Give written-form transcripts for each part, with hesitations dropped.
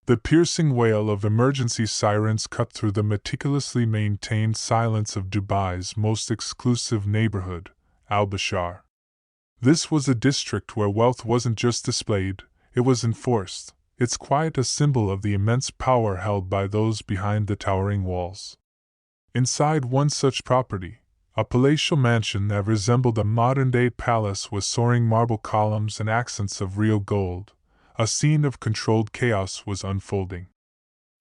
The piercing wail of emergency sirens cut through the meticulously maintained silence of Dubai's most exclusive neighborhood, Al-Bashar. This was a district where wealth wasn't just displayed, it was enforced, its quiet a symbol of the immense power held by those behind the towering walls. Inside one such property, a palatial mansion that resembled a modern-day palace with soaring marble columns and accents of real gold, a scene of controlled chaos was unfolding.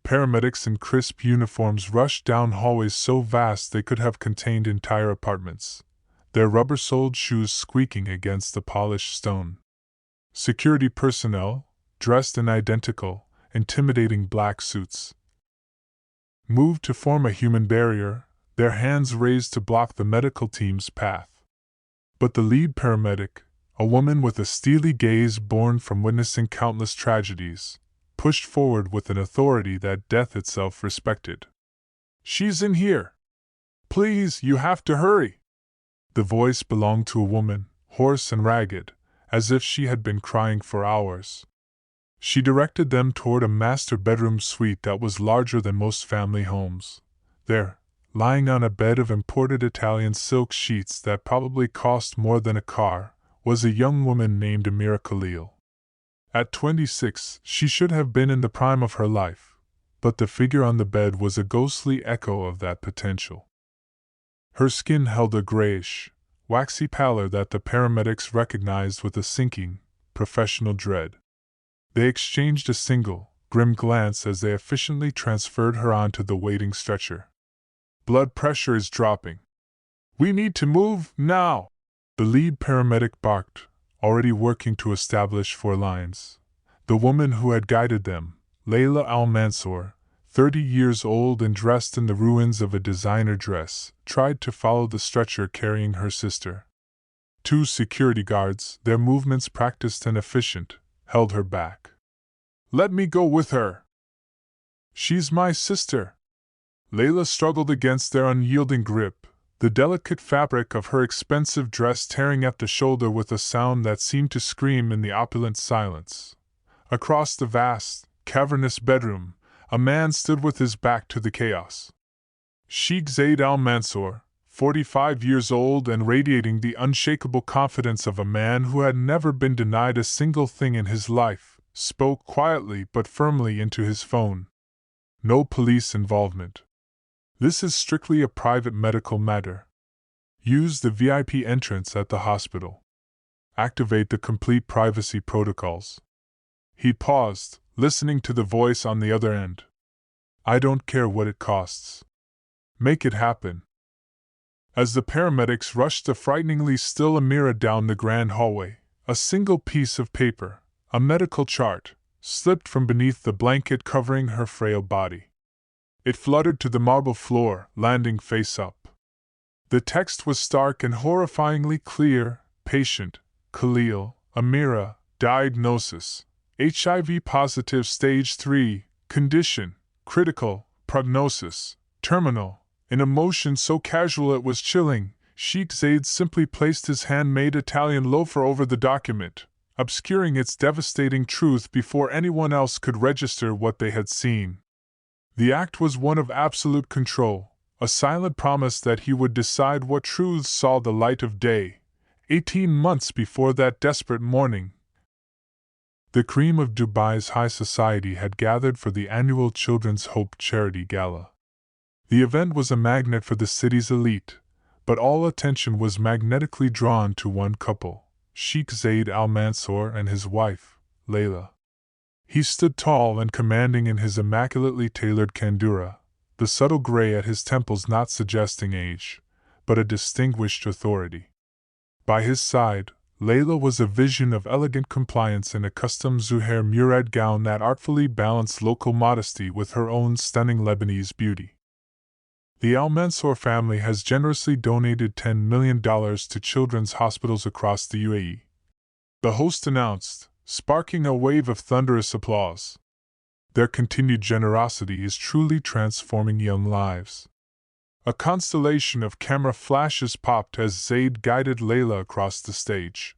Paramedics in crisp uniforms rushed down hallways so vast they could have contained entire apartments, their rubber-soled shoes squeaking against the polished stone. Security personnel, dressed in identical, intimidating black suits, moved to form a human barrier, their hands raised to block the medical team's path. But the lead paramedic, a woman with a steely gaze born from witnessing countless tragedies, pushed forward with an authority that death itself respected. "She's in here! Please, you have to hurry!" The voice belonged to a woman, hoarse and ragged, as if she had been crying for hours. She directed them toward a master bedroom suite that was larger than most family homes. There, lying on a bed of imported Italian silk sheets that probably cost more than a car, was a young woman named Amira Khalil. At 26, she should have been in the prime of her life, but the figure on the bed was a ghostly echo of that potential. Her skin held a grayish, waxy pallor that the paramedics recognized with a sinking, professional dread. They exchanged a single, grim glance as they efficiently transferred her onto the waiting stretcher. "Blood pressure is dropping. We need to move, now!" The lead paramedic barked, already working to establish 4 lines. The woman who had guided them, Layla Al-Mansour, 30 years old and dressed in the ruins of a designer dress, tried to follow the stretcher carrying her sister. 2 security guards, their movements practiced and efficient, held her back. "Let me go with her." "She's my sister." Layla struggled against their unyielding grip, the delicate fabric of her expensive dress tearing at the shoulder with a sound that seemed to scream in the opulent silence. Across the vast, cavernous bedroom, a man stood with his back to the chaos. Sheikh Zayd Al-Mansour, 45 years old and radiating the unshakable confidence of a man who had never been denied a single thing in his life, spoke quietly but firmly into his phone. "No police involvement. This is strictly a private medical matter. Use the VIP entrance at the hospital. Activate the complete privacy protocols." He paused, listening to the voice on the other end. "I don't care what it costs. Make it happen." As the paramedics rushed the frighteningly still Amira down the grand hallway, a single piece of paper, a medical chart, slipped from beneath the blanket covering her frail body. It fluttered to the marble floor, landing face up. The text was stark and horrifyingly clear: "Patient, Khalil, Amira, diagnosis, HIV positive stage 3, condition, critical, prognosis, terminal." In a motion so casual it was chilling, Sheikh Zayd simply placed his handmade Italian loafer over the document, obscuring its devastating truth before anyone else could register what they had seen. The act was one of absolute control, a silent promise that he would decide what truths saw the light of day, 18 months before that desperate morning. The cream of Dubai's high society had gathered for the annual Children's Hope Charity Gala. The event was a magnet for the city's elite, but all attention was magnetically drawn to one couple, Sheikh Zayd Al-Mansour and his wife, Layla. He stood tall and commanding in his immaculately tailored kandura, the subtle gray at his temples not suggesting age, but a distinguished authority. By his side, Layla was a vision of elegant compliance in a custom Zuhair murad gown that artfully balanced local modesty with her own stunning Lebanese beauty. The Al-Mansour family has generously donated $10 million to children's hospitals across the UAE. The host announced, sparking a wave of thunderous applause. Their continued generosity is truly transforming young lives. A constellation of camera flashes popped as Zayd guided Layla across the stage.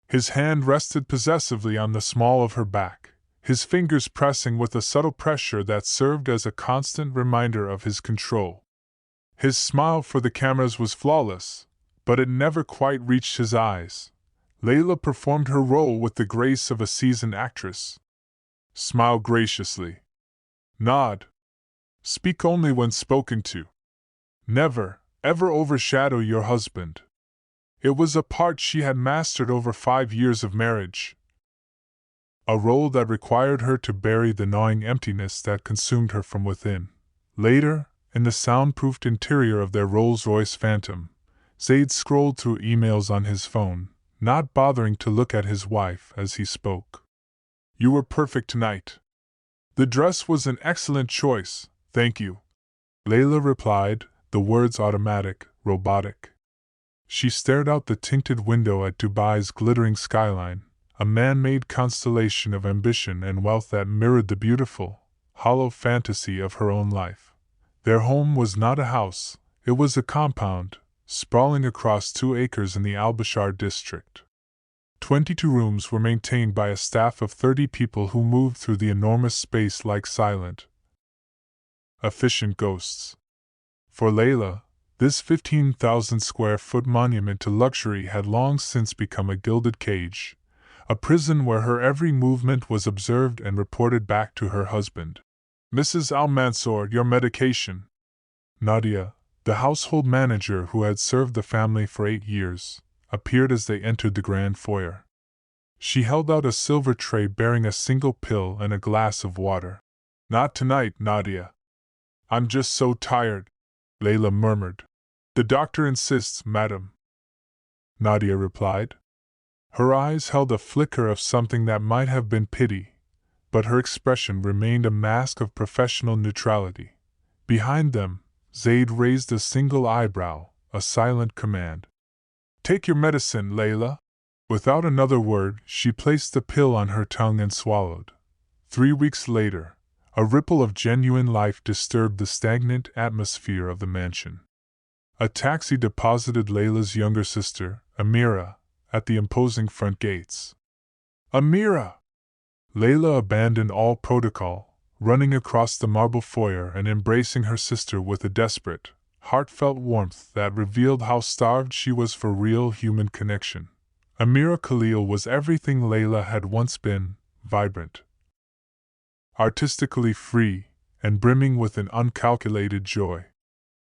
His hand rested possessively on the small of her back, his fingers pressing with a subtle pressure that served as a constant reminder of his control. His smile for the cameras was flawless, but it never quite reached his eyes. Layla performed her role with the grace of a seasoned actress. Smile graciously. Nod. Speak only when spoken to. Never, ever overshadow your husband. It was a part she had mastered over 5 years of marriage. A role that required her to bury the gnawing emptiness that consumed her from within. Later, in the soundproofed interior of their Rolls-Royce Phantom, Zayd scrolled through emails on his phone, not bothering to look at his wife as he spoke. You were perfect tonight. The dress was an excellent choice, thank you. Layla replied, the words automatic, robotic. She stared out the tinted window at Dubai's glittering skyline, a man-made constellation of ambition and wealth that mirrored the beautiful, hollow fantasy of her own life. Their home was not a house, it was a compound, sprawling across 2 acres in the Al-Bashar district. 22 rooms were maintained by a staff of 30 people who moved through the enormous space like silent, efficient ghosts. For Layla, this 15,000-square-foot monument to luxury had long since become a gilded cage, a prison where her every movement was observed and reported back to her husband. Mrs. Al-Mansour, your medication. Nadia, the household manager who had served the family for 8 years, appeared as they entered the grand foyer. She held out a silver tray bearing a single pill and a glass of water. Not tonight, Nadia. I'm just so tired, Layla murmured. The doctor insists, madam. Nadia replied. Her eyes held a flicker of something that might have been pity, but her expression remained a mask of professional neutrality. Behind them, Zayd raised a single eyebrow, a silent command. Take your medicine, Layla. Without another word, she placed the pill on her tongue and swallowed. 3 weeks later, a ripple of genuine life disturbed the stagnant atmosphere of the mansion. A taxi deposited Layla's younger sister, Amira, at the imposing front gates. Amira! Layla abandoned all protocol, running across the marble foyer and embracing her sister with a desperate, heartfelt warmth that revealed how starved she was for real human connection. Amira Khalil was everything Layla had once been, vibrant, artistically free, and brimming with an uncalculated joy.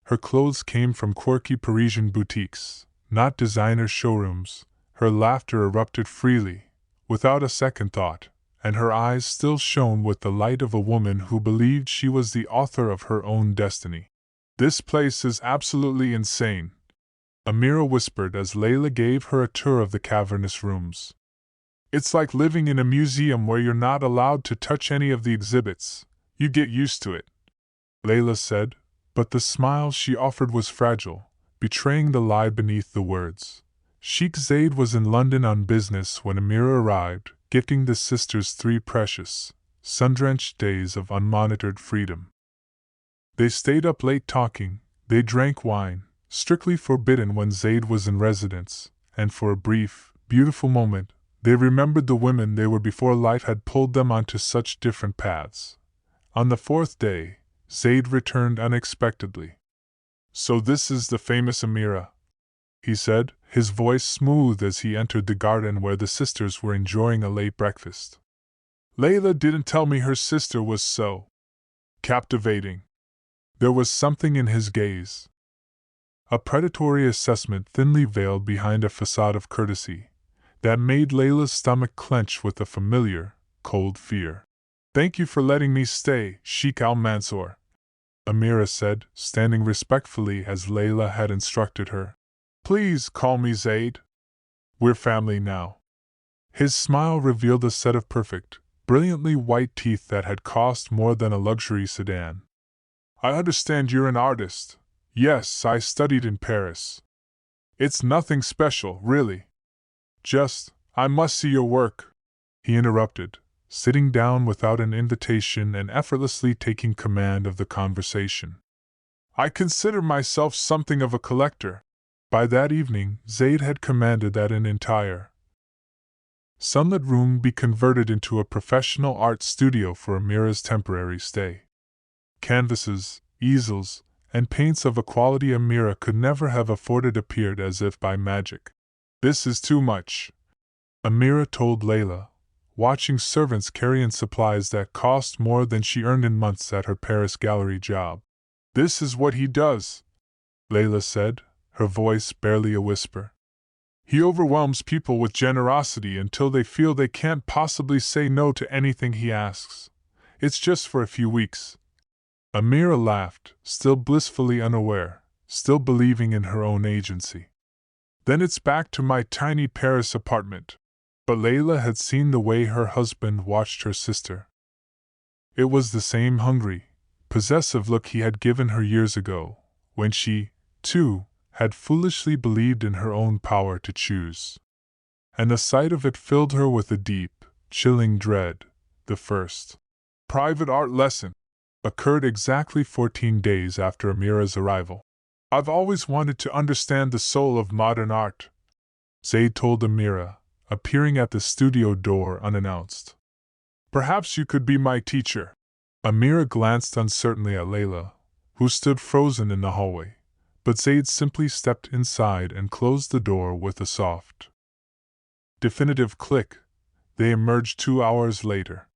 Her clothes came from quirky Parisian boutiques, not designer showrooms. Her laughter erupted freely, without a second thought, and her eyes still shone with the light of a woman who believed she was the author of her own destiny. This place is absolutely insane, Amira whispered as Layla gave her a tour of the cavernous rooms. It's like living in a museum where you're not allowed to touch any of the exhibits. You get used to it, Layla said, but the smile she offered was fragile, betraying the lie beneath the words. Sheikh Zayd was in London on business when Amira arrived, gifting the sisters 3 precious, sun-drenched days of unmonitored freedom. They stayed up late talking, they drank wine, strictly forbidden when Zayd was in residence, and for a brief, beautiful moment, they remembered the women they were before life had pulled them onto such different paths. On the 4th day, Zayd returned unexpectedly. So this is the famous Amira, he said, his voice smooth as he entered the garden where the sisters were enjoying a late breakfast. Layla didn't tell me her sister was so captivating. There was something in his gaze, a predatory assessment thinly veiled behind a façade of courtesy, that made Layla's stomach clench with a familiar, cold fear. Thank you for letting me stay, Sheikh Al-Mansour, Amira said, standing respectfully as Layla had instructed her. Please call me Zayd. We're family now. His smile revealed a set of perfect, brilliantly white teeth that had cost more than a luxury sedan. I understand you're an artist. Yes, I studied in Paris. It's nothing special, really. Just, I must see your work, he interrupted, sitting down without an invitation and effortlessly taking command of the conversation. I consider myself something of a collector. By that evening, Zayd had commanded that an entire sunlit room be converted into a professional art studio for Amira's temporary stay. Canvases, easels, and paints of a quality Amira could never have afforded appeared as if by magic. "This is too much," Amira told Layla, watching servants carry in supplies that cost more than she earned in months at her Paris gallery job. "This is what he does," Layla said, her voice barely a whisper. "He overwhelms people with generosity until they feel they can't possibly say no to anything he asks. It's just for a few weeks." Amira laughed, still blissfully unaware, still believing in her own agency. "Then it's back to my tiny Paris apartment." But Layla had seen the way her husband watched her sister. It was the same hungry, possessive look he had given her years ago, when she, too, had foolishly believed in her own power to choose. And the sight of it filled her with a deep, chilling dread. The first private art lesson occurred exactly 14 days after Amira's arrival. "I've always wanted to understand the soul of modern art," Zayd told Amira, appearing at the studio door unannounced. "Perhaps you could be my teacher." Amira glanced uncertainly at Layla, who stood frozen in the hallway, but Zayd simply stepped inside and closed the door with a soft, definitive click. They emerged 2 hours later.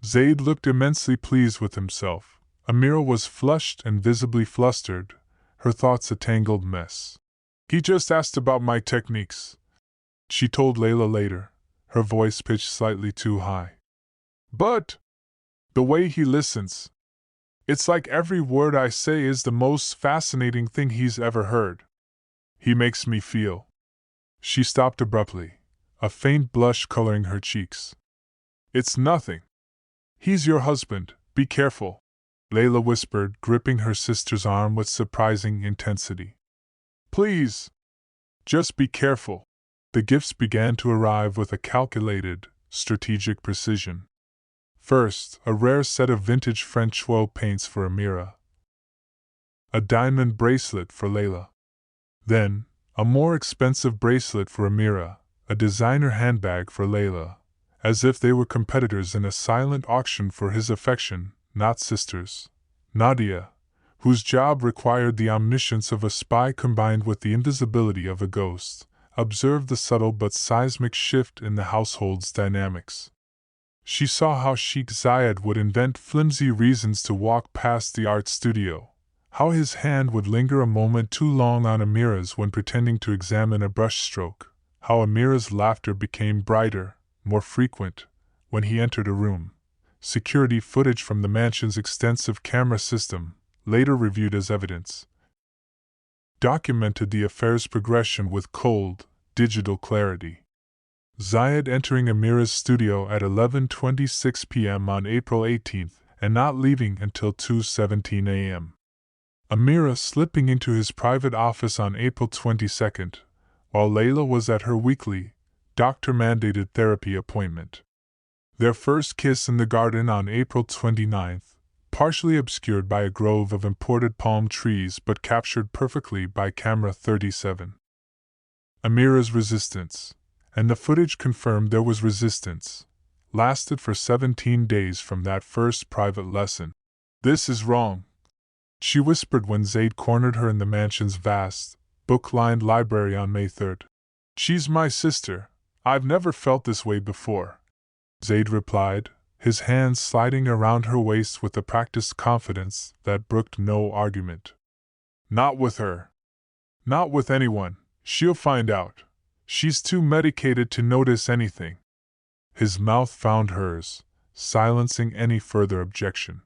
Zayd looked immensely pleased with himself. Amira was flushed and visibly flustered, her thoughts a tangled mess. "He just asked about my techniques," she told Layla later, her voice pitched slightly too high. "But the way he listens, it's like every word I say is the most fascinating thing he's ever heard. He makes me feel." She stopped abruptly, a faint blush coloring her cheeks. "It's nothing. He's your husband, be careful," Layla whispered, gripping her sister's arm with surprising intensity. "Please, just be careful." The gifts began to arrive with a calculated, strategic precision. First, a rare set of vintage French oil paints for Amira, a diamond bracelet for Layla. Then, a more expensive bracelet for Amira, a designer handbag for Layla, as if they were competitors in a silent auction for his affection, not sisters. Nadia, whose job required the omniscience of a spy combined with the invisibility of a ghost, observed the subtle but seismic shift in the household's dynamics. She saw how Sheikh Zayd would invent flimsy reasons to walk past the art studio, how his hand would linger a moment too long on Amira's when pretending to examine a brushstroke, how Amira's laughter became brighter, more frequent, when he entered a room. Security footage from the mansion's extensive camera system, later reviewed as evidence, documented the affair's progression with cold, digital clarity. Zayd entering Amira's studio at 11:26 p.m. on April 18 and not leaving until 2:17 a.m. Amira slipping into his private office on April 22, while Layla was at her weekly, doctor-mandated therapy appointment. Their first kiss in the garden on April 29, partially obscured by a grove of imported palm trees but captured perfectly by camera 37. Amira's resistance, and the footage confirmed there was resistance, lasted for 17 days from that first private lesson. "This is wrong," she whispered when Zayd cornered her in the mansion's vast, book-lined library on May 3. "She's my sister. I've never felt this way before," Zayd replied, his hands sliding around her waist with a practiced confidence that brooked no argument. "Not with her. Not with anyone. She'll find out. She's too medicated to notice anything." His mouth found hers, silencing any further objection.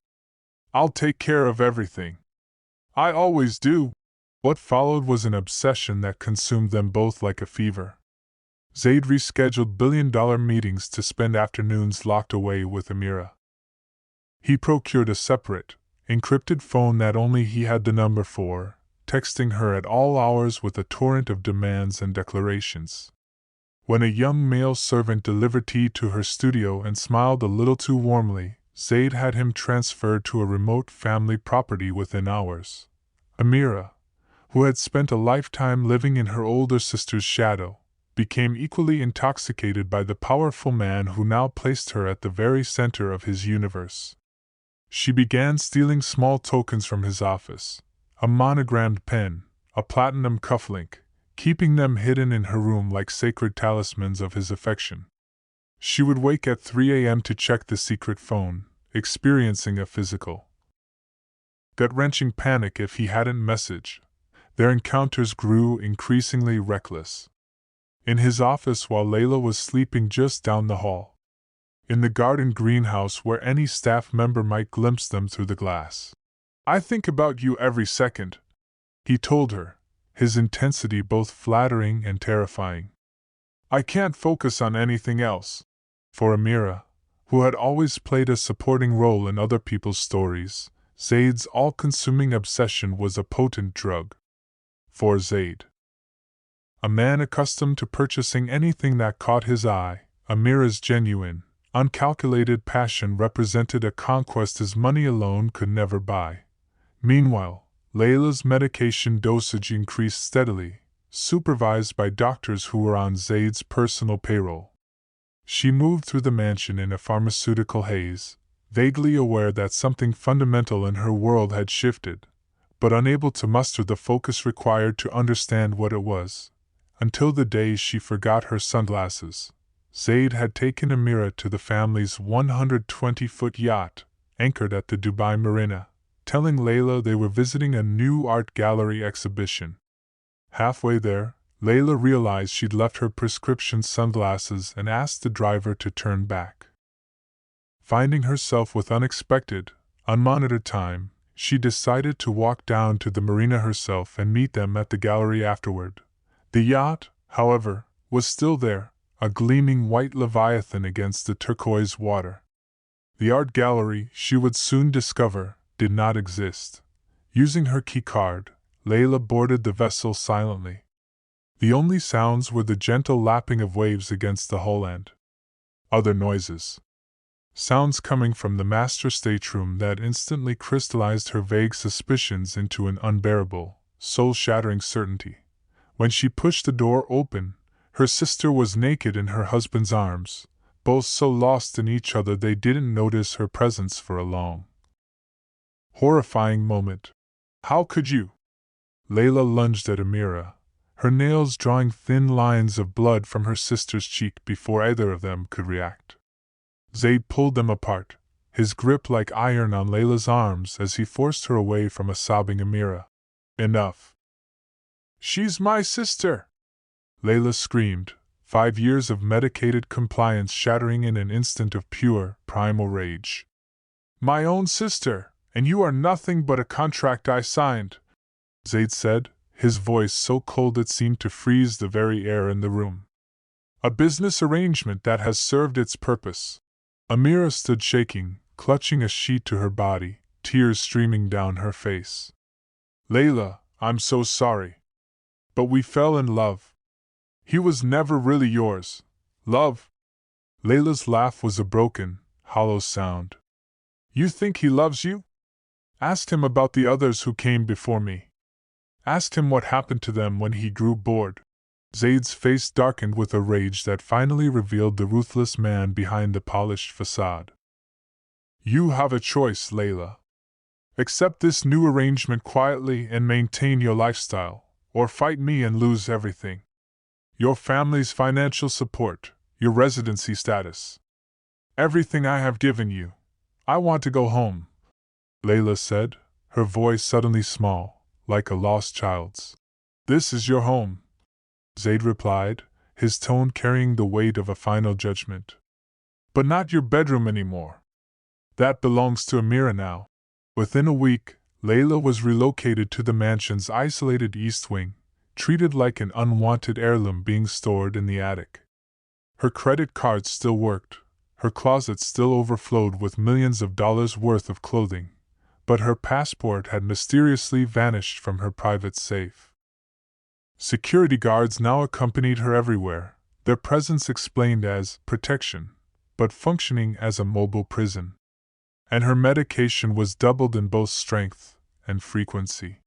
"I'll take care of everything. I always do." What followed was an obsession that consumed them both like a fever. Zayd rescheduled billion-dollar meetings to spend afternoons locked away with Amira. He procured a separate, encrypted phone that only he had the number for, texting her at all hours with a torrent of demands and declarations. When a young male servant delivered tea to her studio and smiled a little too warmly, Zayd had him transferred to a remote family property within hours. Amira, who had spent a lifetime living in her older sister's shadow, became equally intoxicated by the powerful man who now placed her at the very center of his universe. She began stealing small tokens from his office, a monogrammed pen, a platinum cufflink, keeping them hidden in her room like sacred talismans of his affection. She would wake at 3 a.m. to check the secret phone, experiencing a physical, gut-wrenching panic if he hadn't messaged. Their encounters grew increasingly reckless. In his office while Layla was sleeping just down the hall. In the garden greenhouse where any staff member might glimpse them through the glass. "I think about you every second," he told her, his intensity both flattering and terrifying. "I can't focus on anything else." For Amira, who had always played a supporting role in other people's stories, Zayd's all-consuming obsession was a potent drug. For Zayd, a man accustomed to purchasing anything that caught his eye, Amira's genuine, uncalculated passion represented a conquest his money alone could never buy. Meanwhile, Layla's medication dosage increased steadily, supervised by doctors who were on Zayd's personal payroll. She moved through the mansion in a pharmaceutical haze, vaguely aware that something fundamental in her world had shifted, but unable to muster the focus required to understand what it was. Until the day she forgot her sunglasses, Zayd had taken Amira to the family's 120-foot yacht, anchored at the Dubai Marina, telling Layla they were visiting a new art gallery exhibition. Halfway there, Layla realized she'd left her prescription sunglasses and asked the driver to turn back. Finding herself with unexpected, unmonitored time, she decided to walk down to the marina herself and meet them at the gallery afterward. The yacht, however, was still there, a gleaming white leviathan against the turquoise water. The art gallery, she would soon discover, did not exist. Using her key card, Layla boarded the vessel silently. The only sounds were the gentle lapping of waves against the hull and other noises. Sounds coming from the master stateroom that instantly crystallized her vague suspicions into an unbearable, soul-shattering certainty. When she pushed the door open, her sister was naked in her husband's arms, both so lost in each other they didn't notice her presence for a long, horrifying moment. "How could you?" Layla lunged at Amira, her nails drawing thin lines of blood from her sister's cheek before either of them could react. Zayd pulled them apart, his grip like iron on Layla's arms as he forced her away from a sobbing Amira. "Enough. She's my sister!" Layla screamed, 5 years of medicated compliance shattering in an instant of pure, primal rage. "My own sister, and you are nothing but a contract I signed," Zayd said, his voice so cold it seemed to freeze the very air in the room. "A business arrangement that has served its purpose." Amira stood shaking, clutching a sheet to her body, tears streaming down her face. "Layla, I'm so sorry. But we fell in love. He was never really yours. Love." Layla's laugh was a broken, hollow sound. "You think he loves you? Ask him about the others who came before me. Ask him what happened to them when he grew bored." Zayd's face darkened with a rage that finally revealed the ruthless man behind the polished façade. "You have a choice, Layla. Accept this new arrangement quietly and maintain your lifestyle, or fight me and lose everything. Your family's financial support, your residency status. Everything I have given you. I want to go home," Layla said, her voice suddenly small, like a lost child's. "This is your home," Zayd replied, his tone carrying the weight of a final judgment. "But not your bedroom anymore. That belongs to Amira now." Within a week, Layla was relocated to the mansion's isolated east wing, treated like an unwanted heirloom being stored in the attic. Her credit cards still worked, her closet still overflowed with millions of dollars worth of clothing, but her passport had mysteriously vanished from her private safe. Security guards now accompanied her everywhere, their presence explained as protection, but functioning as a mobile prison. And her medication was doubled in both strength and frequency.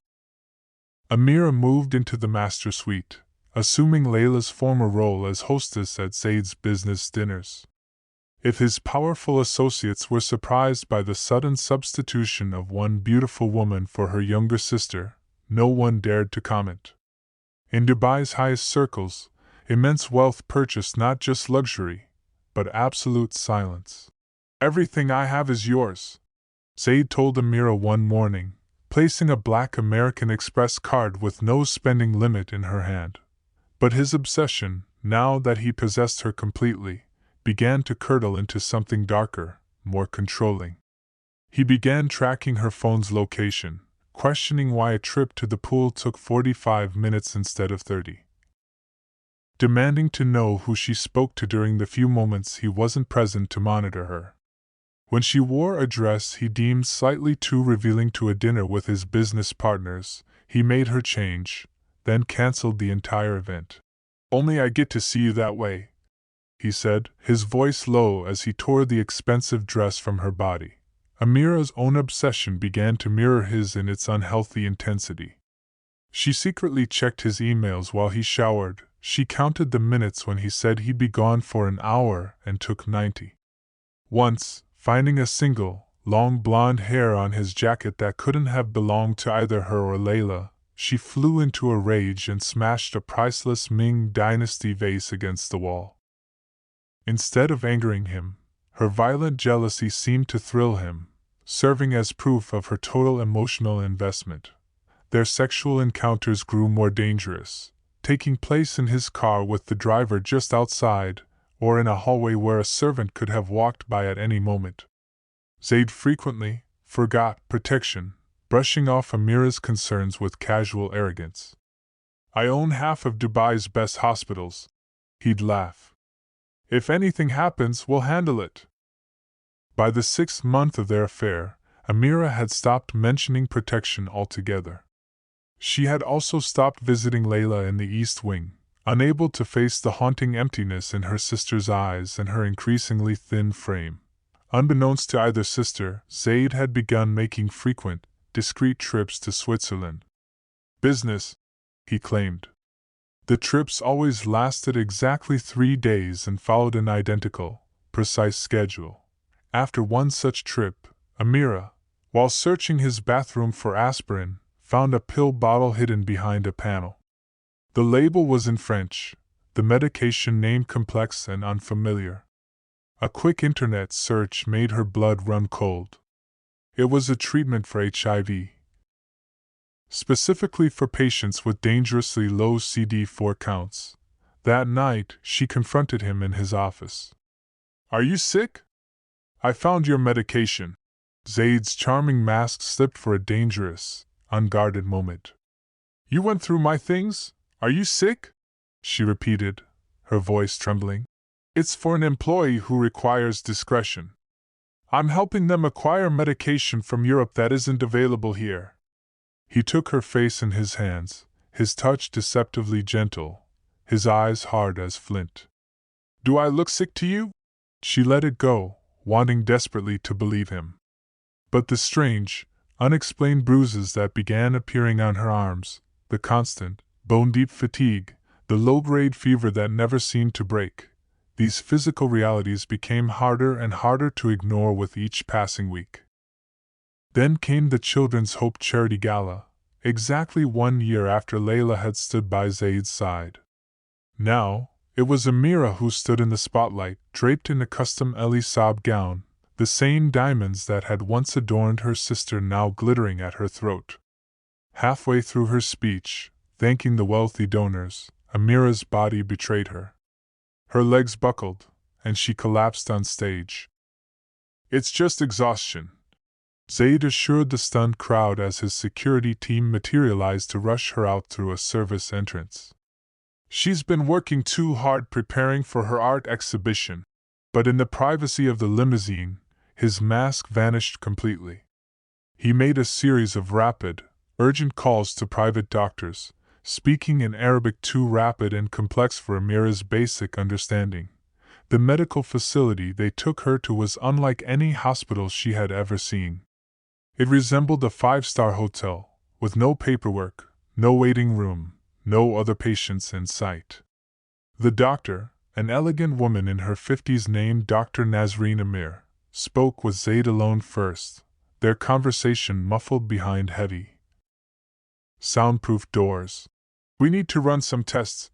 Amira moved into the master suite, assuming Layla's former role as hostess at Zayd's business dinners. If his powerful associates were surprised by the sudden substitution of one beautiful woman for her younger sister, no one dared to comment. In Dubai's highest circles, immense wealth purchased not just luxury, but absolute silence. "Everything I have is yours," Zayd told Amira one morning, placing a black American Express card with no spending limit in her hand. But his obsession, now that he possessed her completely, began to curdle into something darker, more controlling. He began tracking her phone's location, questioning why a trip to the pool took 45 minutes instead of 30. Demanding to know who she spoke to during the few moments he wasn't present to monitor her. When she wore a dress he deemed slightly too revealing to a dinner with his business partners, he made her change, then canceled the entire event. "Only I get to see you that way," he said, his voice low as he tore the expensive dress from her body. Amira's own obsession began to mirror his in its unhealthy intensity. She secretly checked his emails while he showered. She counted the minutes when he said he'd be gone for an hour and took 90. Once, finding a single, long blonde hair on his jacket that couldn't have belonged to either her or Layla, she flew into a rage and smashed a priceless Ming Dynasty vase against the wall. Instead of angering him, her violent jealousy seemed to thrill him, serving as proof of her total emotional investment. Their sexual encounters grew more dangerous, taking place in his car with the driver just outside, or in a hallway where a servant could have walked by at any moment. Zayd frequently forgot protection, brushing off Amira's concerns with casual arrogance. "I own half of Dubai's best hospitals," he'd laugh. "If anything happens, we'll handle it." By the 6th month of their affair, Amira had stopped mentioning protection altogether. She had also stopped visiting Layla in the East Wing, unable to face the haunting emptiness in her sister's eyes and her increasingly thin frame. Unbeknownst to either sister, Zayd had begun making frequent, discreet trips to Switzerland. "Business," he claimed. The trips always lasted exactly 3 days and followed an identical, precise schedule. After one such trip, Amira, while searching his bathroom for aspirin, found a pill bottle hidden behind a panel. The label was in French, the medication name complex and unfamiliar. A quick internet search made her blood run cold. It was a treatment for HIV, specifically for patients with dangerously low CD4 counts. That night, she confronted him in his office. "Are you sick? I found your medication." Zayd's charming mask slipped for a dangerous, unguarded moment. "You went through my things? Are you sick?" she repeated, her voice trembling. "It's for an employee who requires discretion. I'm helping them acquire medication from Europe that isn't available here." He took her face in his hands, his touch deceptively gentle, his eyes hard as flint. "Do I look sick to you?" She let it go, wanting desperately to believe him. But the strange, unexplained bruises that began appearing on her arms, the constant, bone-deep fatigue, the low-grade fever that never seemed to break, these physical realities became harder and harder to ignore with each passing week. Then came the Children's Hope Charity Gala, exactly 1 year after Layla had stood by Zayd's side. Now, it was Amira who stood in the spotlight, draped in a custom Elisab gown, the same diamonds that had once adorned her sister now glittering at her throat. Halfway through her speech, thanking the wealthy donors, Amira's body betrayed her. Her legs buckled, and she collapsed on stage. "It's just exhaustion," Zayd assured the stunned crowd as his security team materialized to rush her out through a service entrance. "She's been working too hard preparing for her art exhibition." But in the privacy of the limousine, his mask vanished completely. He made a series of rapid, urgent calls to private doctors, speaking in Arabic too rapid and complex for Amira's basic understanding. The medical facility they took her to was unlike any hospital she had ever seen. It resembled a 5-star hotel, with no paperwork, no waiting room, no other patients in sight. The doctor, an elegant woman in her 50s named Dr. Nazreen Amir, spoke with Zayd alone first, their conversation muffled behind heavy, soundproof doors. "We need to run some tests,"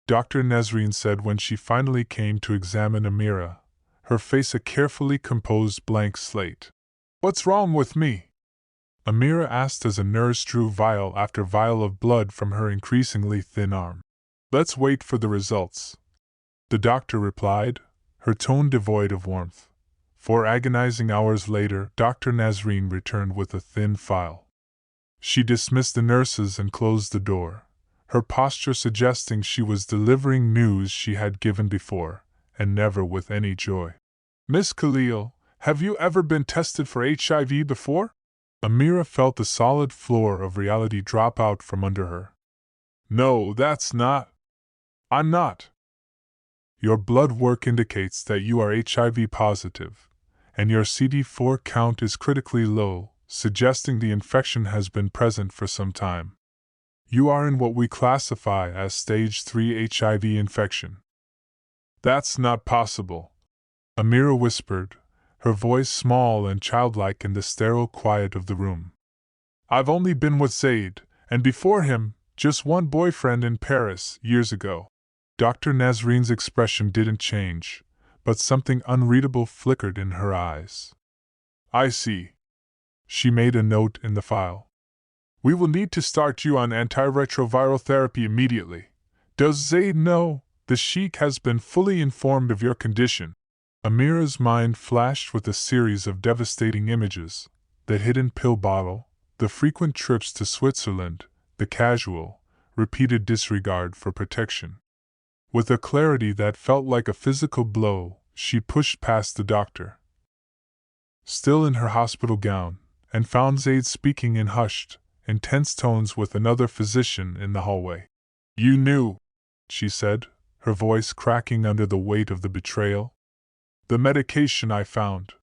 Dr. Nazreen said when she finally came to examine Amira, her face a carefully composed blank slate. "What's wrong with me?" Amira asked as a nurse drew vial after vial of blood from her increasingly thin arm. "Let's wait for the results," the doctor replied, her tone devoid of warmth. 4 agonizing hours later, Dr. Nazreen returned with a thin file. She dismissed the nurses and closed the door, her posture suggesting she was delivering news she had given before, and never with any joy. "Miss Khalil, have you ever been tested for HIV before?" Amira felt the solid floor of reality drop out from under her. "No, I'm not. Your blood work indicates that you are HIV positive, and your CD4 count is critically low, suggesting the infection has been present for some time. You are in what we classify as stage 3 HIV infection." "That's not possible," Amira whispered, her voice small and childlike in the sterile quiet of the room. "I've only been with Zayd, and before him, just one boyfriend in Paris, years ago." Dr. Nazreen's expression didn't change, but something unreadable flickered in her eyes. "I see." She made a note in the file. "We will need to start you on antiretroviral therapy immediately. Does Zayd know? The Sheikh has been fully informed of your condition." Amira's mind flashed with a series of devastating images: the hidden pill bottle, the frequent trips to Switzerland, the casual, repeated disregard for protection. With a clarity that felt like a physical blow, she pushed past the doctor, still in her hospital gown, and found Zayd speaking in hushed, intense tones with another physician in the hallway. "You knew," she said, her voice cracking under the weight of the betrayal. "The medication I found.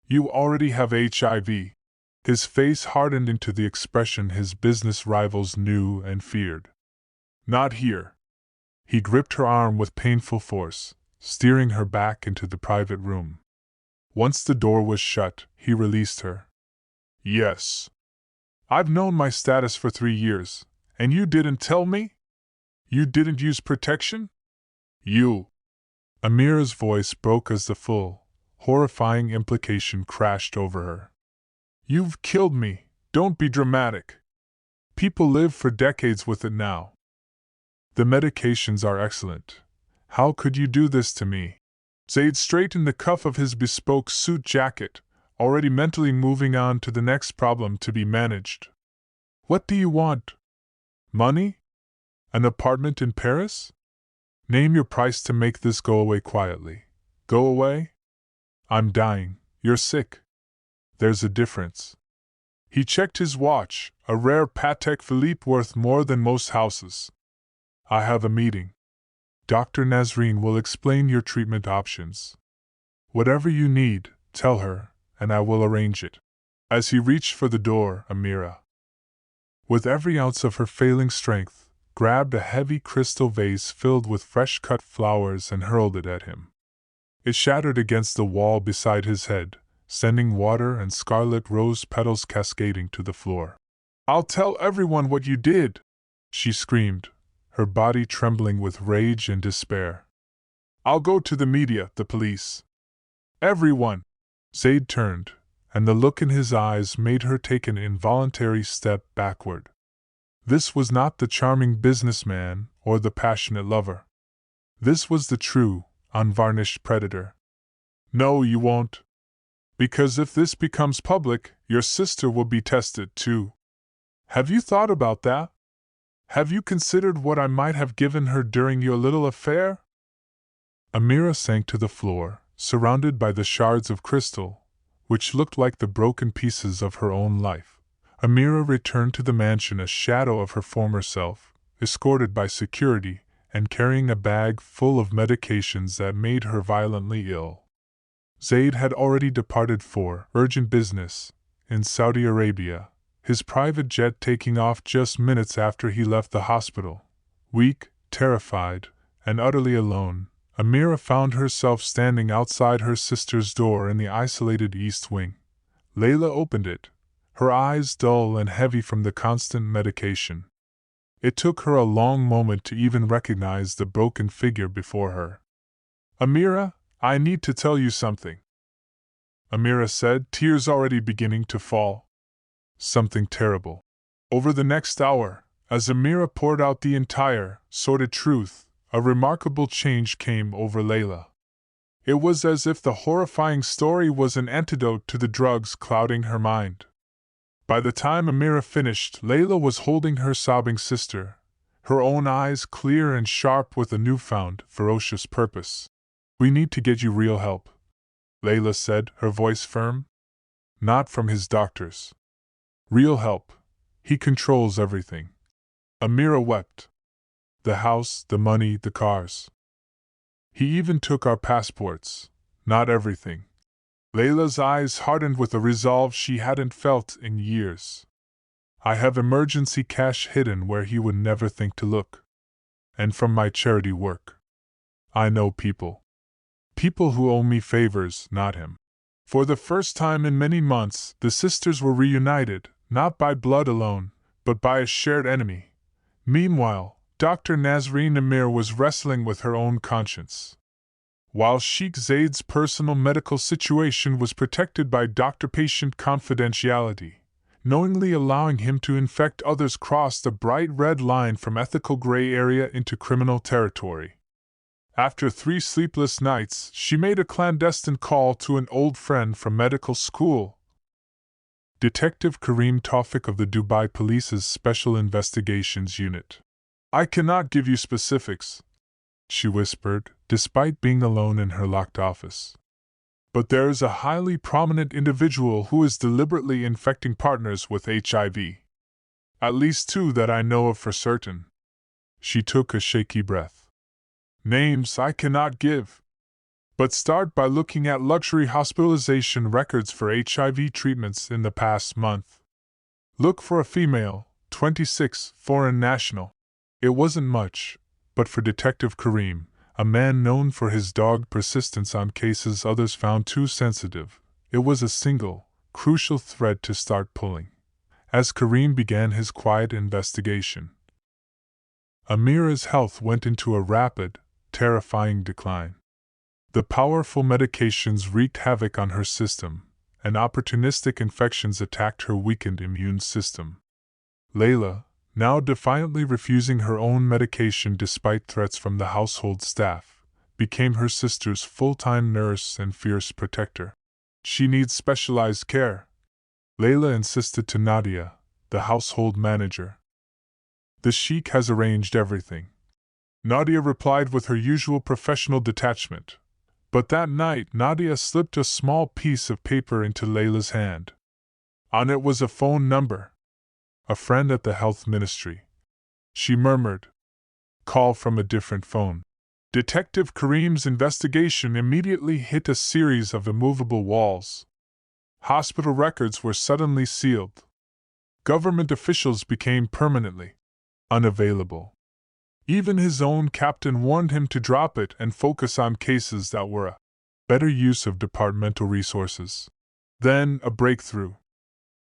You already have HIV." His face hardened into the expression his business rivals knew and feared. "Not here." He gripped her arm with painful force, steering her back into the private room. Once the door was shut, he released her. "Yes. I've known my status for 3 years, and you didn't tell me? You didn't use protection? You." Amira's voice broke as the full, horrifying implication crashed over her. "You've killed me. Don't be dramatic. People live for decades with it now. The medications are excellent. How could you do this to me?" Zayd straightened the cuff of his bespoke suit jacket, already mentally moving on to the next problem to be managed. "What do you want? Money? An apartment in Paris? Name your price to make this go away quietly." "Go away? I'm dying. You're sick. There's a difference." He checked his watch, a rare Patek Philippe worth more than most houses. "I have a meeting. Dr. Nazreen will explain your treatment options. Whatever you need, tell her, and I will arrange it." As he reached for the door, Amira, with every ounce of her failing strength, grabbed a heavy crystal vase filled with fresh-cut flowers and hurled it at him. It shattered against the wall beside his head, sending water and scarlet rose petals cascading to the floor. "I'll tell everyone what you did!" she screamed, her body trembling with rage and despair. "I'll go to the media, the police. Everyone!" Zayd turned, and the look in his eyes made her take an involuntary step backward. This was not the charming businessman or the passionate lover. This was the true, unvarnished predator. "No, you won't. Because if this becomes public, your sister will be tested too. Have you thought about that? Have you considered what I might have given her during your little affair?" Amira sank to the floor, surrounded by the shards of crystal, which looked like the broken pieces of her own life. Amira returned to the mansion a shadow of her former self, escorted by security, and carrying a bag full of medications that made her violently ill. Zayd had already departed for urgent business in Saudi Arabia, his private jet taking off just minutes after he left the hospital, Weak, terrified, and utterly alone, Amira found herself standing outside her sister's door in the isolated east wing. Layla opened it, her eyes dull and heavy from the constant medication. It took her a long moment to even recognize the broken figure before her. "Amira, I need to tell you something," Amira said, tears already beginning to fall. Something terrible. Over the next hour, as Amira poured out the entire, sordid truth, a remarkable change came over Layla. It was as if the horrifying story was an antidote to the drugs clouding her mind. By the time Amira finished, Layla was holding her sobbing sister, her own eyes clear and sharp with a newfound, ferocious purpose. "We need to get you real help," Layla said, her voice firm. "Not from his doctors. Real help. He controls everything." Amira wept. "The house, the money, the cars. He even took our passports. Not everything." Layla's eyes hardened with a resolve she hadn't felt in years. "I have emergency cash hidden where he would never think to look. And from my charity work. I know people. People who owe me favors, not him." For the first time in many months, the sisters were reunited, not by blood alone, but by a shared enemy. Meanwhile, Dr. Nazreen Amir was wrestling with her own conscience. While Sheikh Zayd's personal medical situation was protected by doctor-patient confidentiality, knowingly allowing him to infect others crossed a bright red line from ethical gray area into criminal territory. After 3 sleepless nights, she made a clandestine call to an old friend from medical school, Detective Kareem Tawfiq of the Dubai Police's Special Investigations Unit. "I cannot give you specifics," she whispered, despite being alone in her locked office. "But there is a highly prominent individual who is deliberately infecting partners with HIV. At least 2 that I know of for certain." She took a shaky breath. "Names I cannot give. But start by looking at luxury hospitalization records for HIV treatments in the past month. Look for a female, 26, foreign national." It wasn't much, but for Detective Kareem, a man known for his dogged persistence on cases others found too sensitive, it was a single, crucial thread to start pulling. As Kareem began his quiet investigation, Amira's health went into a rapid, terrifying decline. The powerful medications wreaked havoc on her system, and opportunistic infections attacked her weakened immune system. Layla, now defiantly refusing her own medication despite threats from the household staff, became her sister's full-time nurse and fierce protector. "She needs specialized care," Layla insisted to Nadia, the household manager. "The Sheikh has arranged everything," Nadia replied with her usual professional detachment. But that night Nadia slipped a small piece of paper into Layla's hand. On it was a phone number. "A friend at the health ministry," she murmured. "Call from a different phone." Detective Kareem's investigation immediately hit a series of immovable walls. Hospital records were suddenly sealed. Government officials became permanently unavailable. Even his own captain warned him to drop it and focus on cases that were a better use of departmental resources. Then, a breakthrough.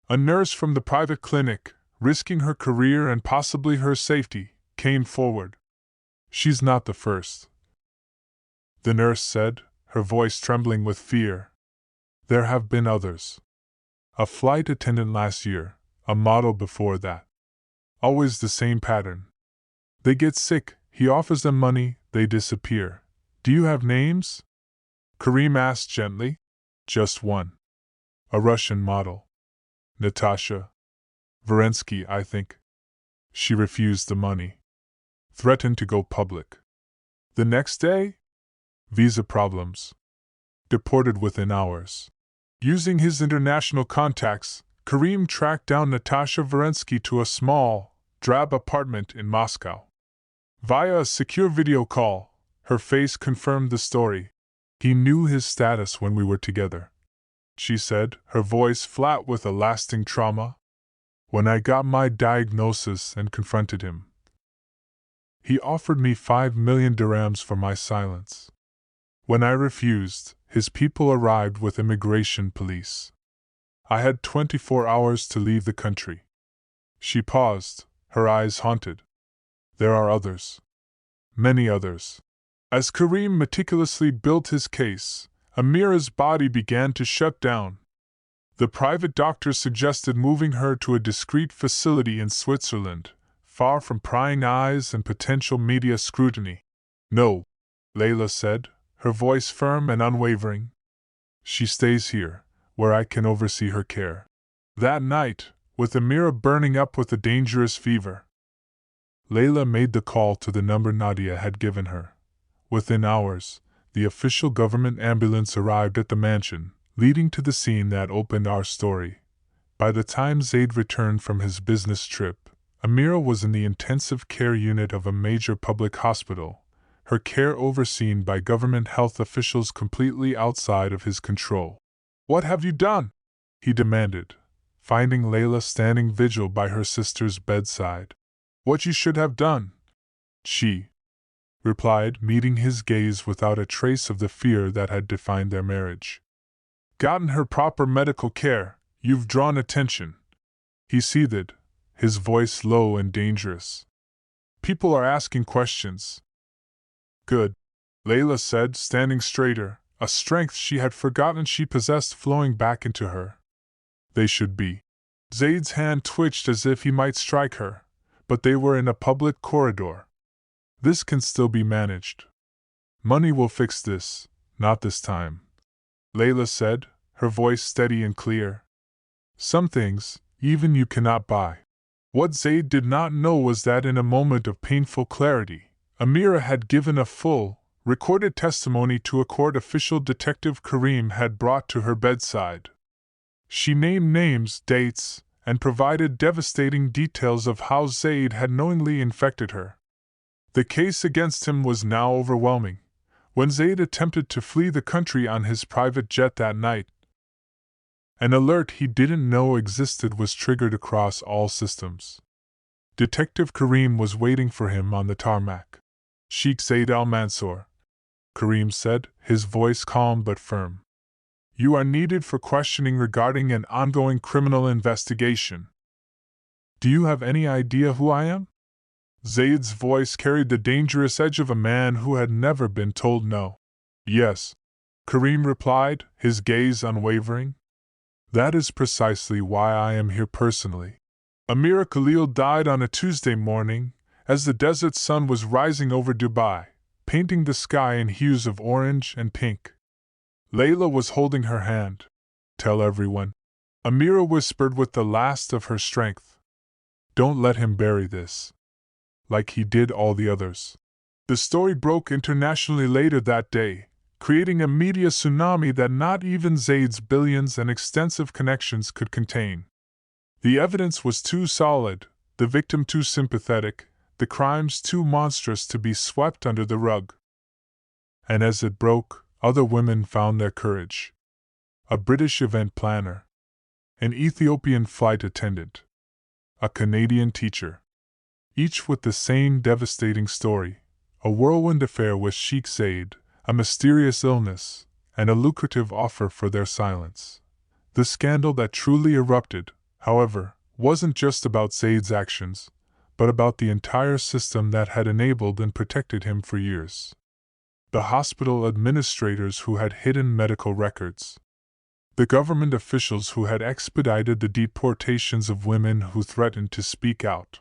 A nurse from the private clinic, risking her career and possibly her safety, came forward. "She's not the first," the nurse said, her voice trembling with fear. "There have been others. A flight attendant last year, a model before that. Always the same pattern. They get sick, he offers them money, they disappear. Do you have names?" Kareem asked gently. "Just one. A Russian model. Natasha Verensky, I think. She refused the money. Threatened to go public. The next day? Visa problems. Deported within hours." Using his international contacts, Kareem tracked down Natasha Verensky to a small, drab apartment in Moscow. Via a secure video call, her face confirmed the story. "He knew his status when we were together," she said, her voice flat with a lasting trauma. "When I got my diagnosis and confronted him, He offered me 5 million dirhams for my silence. When I refused, his people arrived with immigration police. I had 24 hours to leave the country." She paused, her eyes haunted. "There are others. Many others." As Karim meticulously built his case, Amira's body began to shut down. The private doctors suggested moving her to a discreet facility in Switzerland, far from prying eyes and potential media scrutiny. "No," Layla said, her voice firm and unwavering. "She stays here, where I can oversee her care." That night, with Amira burning up with a dangerous fever, Layla made the call to the number Nadia had given her. Within hours, the official government ambulance arrived at the mansion, leading to the scene that opened our story. By the time Zayd returned from his business trip, Amira was in the intensive care unit of a major public hospital, her care overseen by government health officials completely outside of his control. "What have you done?" he demanded, finding Layla standing vigil by her sister's bedside. "What you should have done," she replied, meeting his gaze without a trace of the fear that had defined their marriage. "Gotten her proper medical care. You've drawn attention." He seethed, his voice low and dangerous. "People are asking questions." "Good," Layla said, standing straighter, a strength she had forgotten she possessed flowing back into her. "They should be." Zayd's hand twitched as if he might strike her, but they were in a public corridor. "This can still be managed. Money will fix this, not this time," Layla said, her voice steady and clear. "Some things, even you cannot buy." What Zayd did not know was that in a moment of painful clarity, Amira had given a full, recorded testimony to a court official Detective Karim had brought to her bedside. She named names, dates, and provided devastating details of how Zayd had knowingly infected her. The case against him was now overwhelming. When Zayd attempted to flee the country on his private jet that night, an alert he didn't know existed was triggered across all systems. Detective Karim was waiting for him on the tarmac. "Sheikh Zayd Al-Mansour," Karim said, his voice calm but firm. "You are needed for questioning regarding an ongoing criminal investigation." "Do you have any idea who I am?" Zayd's voice carried the dangerous edge of a man who had never been told no. "Yes," Karim replied, his gaze unwavering. "That is precisely why I am here personally. Amira Khalil died on a Tuesday morning, as the desert sun was rising over Dubai, painting the sky in hues of orange and pink." Layla was holding her hand. "Tell everyone," Amira whispered with the last of her strength. "Don't let him bury this, like he did all the others." The story broke internationally later that day, creating a media tsunami that not even Zayd's billions and extensive connections could contain. The evidence was too solid, the victim too sympathetic, the crimes too monstrous to be swept under the rug. And as it broke, other women found their courage. A British event planner, an Ethiopian flight attendant, a Canadian teacher, each with the same devastating story: a whirlwind affair with Sheikh Zayd, a mysterious illness, and a lucrative offer for their silence. The scandal that truly erupted, however, wasn't just about Zayd's actions, but about the entire system that had enabled and protected him for years. The hospital administrators who had hidden medical records, the government officials who had expedited the deportations of women who threatened to speak out,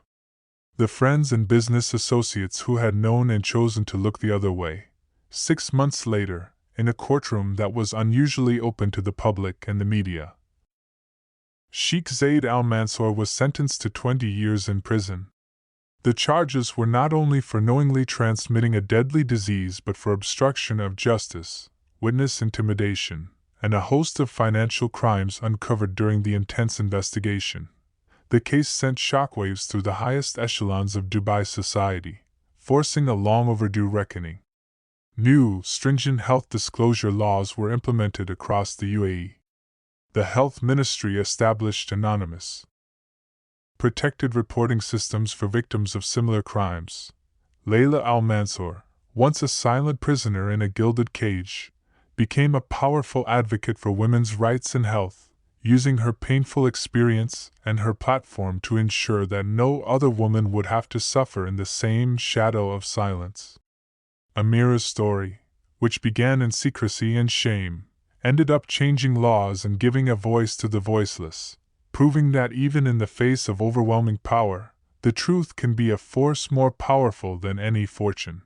the friends and business associates who had known and chosen to look the other way. 6 months later, in a courtroom that was unusually open to the public and the media, Sheikh Zayd Al-Mansour was sentenced to 20 years in prison. The charges were not only for knowingly transmitting a deadly disease but for obstruction of justice, witness intimidation, and a host of financial crimes uncovered during the intense investigation. The case sent shockwaves through the highest echelons of Dubai society, forcing a long overdue reckoning. New, stringent health disclosure laws were implemented across the UAE. The Health Ministry established anonymous, protected reporting systems for victims of similar crimes, Layla Al-Mansour, once a silent prisoner in a gilded cage, became a powerful advocate for women's rights and health, using her painful experience and her platform to ensure that no other woman would have to suffer in the same shadow of silence. Amira's story, which began in secrecy and shame, ended up changing laws and giving a voice to the voiceless, proving that even in the face of overwhelming power, the truth can be a force more powerful than any fortune.